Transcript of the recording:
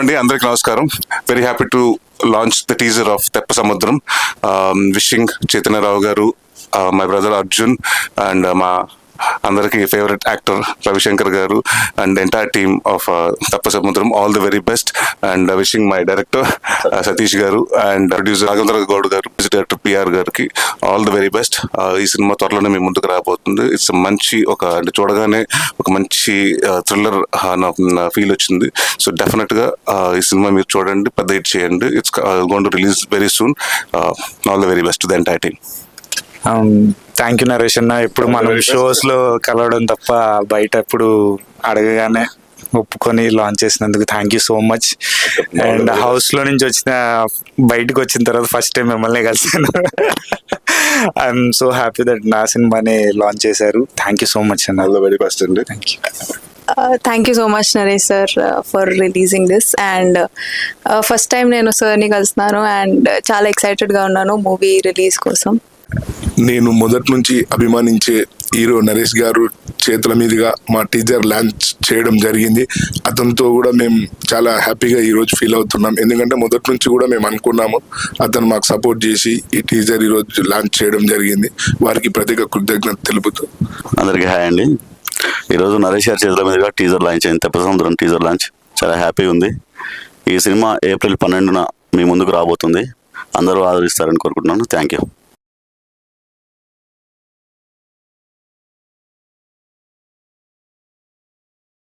అండి, అందరికి నమస్కారం. Very happy to launch the teaser of తెప్ప సముద్రం. విషింగ్ చైతన్యరావు గారు, మై బ్రదర్ అర్జున్, అండ్ మా అందరికి ఫేవరెట్ యాక్టర్ రవిశంకర్ గారు అండ్ ఎంటైర్ టీమ్ ఆఫ్ తప్ప సముద్రం all the very best. And wishing my director Satish గారు అండ్ ప్రొడ్యూసర్ రాఘవేంద్ర గౌడ్ గారు, డైరెక్టర్ పిఆర్ గారికి ఆల్ ది వెరీ బెస్ట్. ఈ సినిమా త్వరలోనే మీ ముందుకు రాబోతుంది. ఇట్స్ మంచి అంటే చూడగానే ఒక మంచి థ్రిల్లర్ ఫీల్ వచ్చింది. సో డెఫినెట్గా ఈ సినిమా మీరు చూడండి, పెద్ద హిట్ చేయండి. It's going to release very soon. All the very best to the entire team. Thank you Naresh అన్న. ఇప్పుడు మనం షోస్ లో కలవడం తప్ప బయట ఎప్పుడు అడగగానే ఒప్పుకొని లాంచ్ చేసినందుకు thank you so much. And house లో నుంచి బయటకు వచ్చిన తర్వాత ఫస్ట్ టైం మిమ్మల్ని కలిసాను. ఐఎమ్ సో హ్యాపీ దట్ నా సినిమాని లాంచ్ చేశారు. థ్యాంక్ యూ సో మచ్ అన్న. ఆల్ ది వెరీ బెస్ట్ అండి. Thank you. Thank you so much Naresh sir for releasing this. And first time నేను సార్ని కలుస్తున్నాను అండ్ చాలా ఎక్సైటెడ్గా ఉన్నాను మూవీ రిలీజ్ కోసం. నేను మొదటి నుంచి అభిమానించే హీరో నరేష్ గారు చేతుల మీదుగా మా టీజర్ లాంచ్ చేయడం జరిగింది. అతనితో కూడా మేము చాలా హ్యాపీగా ఈరోజు ఫీల్ అవుతున్నాం. ఎందుకంటే మొదటి నుంచి కూడా మేము అనుకున్నాము, అతను మాకు సపోర్ట్ చేసి ఈ టీజర్ ఈరోజు లాంచ్ చేయడం జరిగింది. వారికి ప్రత్యేక కృతజ్ఞత తెలుపుతూ అందరికీ హాయ్ అండి. ఈరోజు నరేష్ గారి చేతుల మీదుగా టీజర్ లాంచ్ అయింది. తెప్ప సముద్రం టీజర్ లాంచ్ చాలా హ్యాపీగా ఉంది. ఈ సినిమా ఏప్రిల్ 12న మీ ముందుకు రాబోతుంది. అందరూ ఆదరిస్తారని కోరుకుంటున్నాను. Thank you.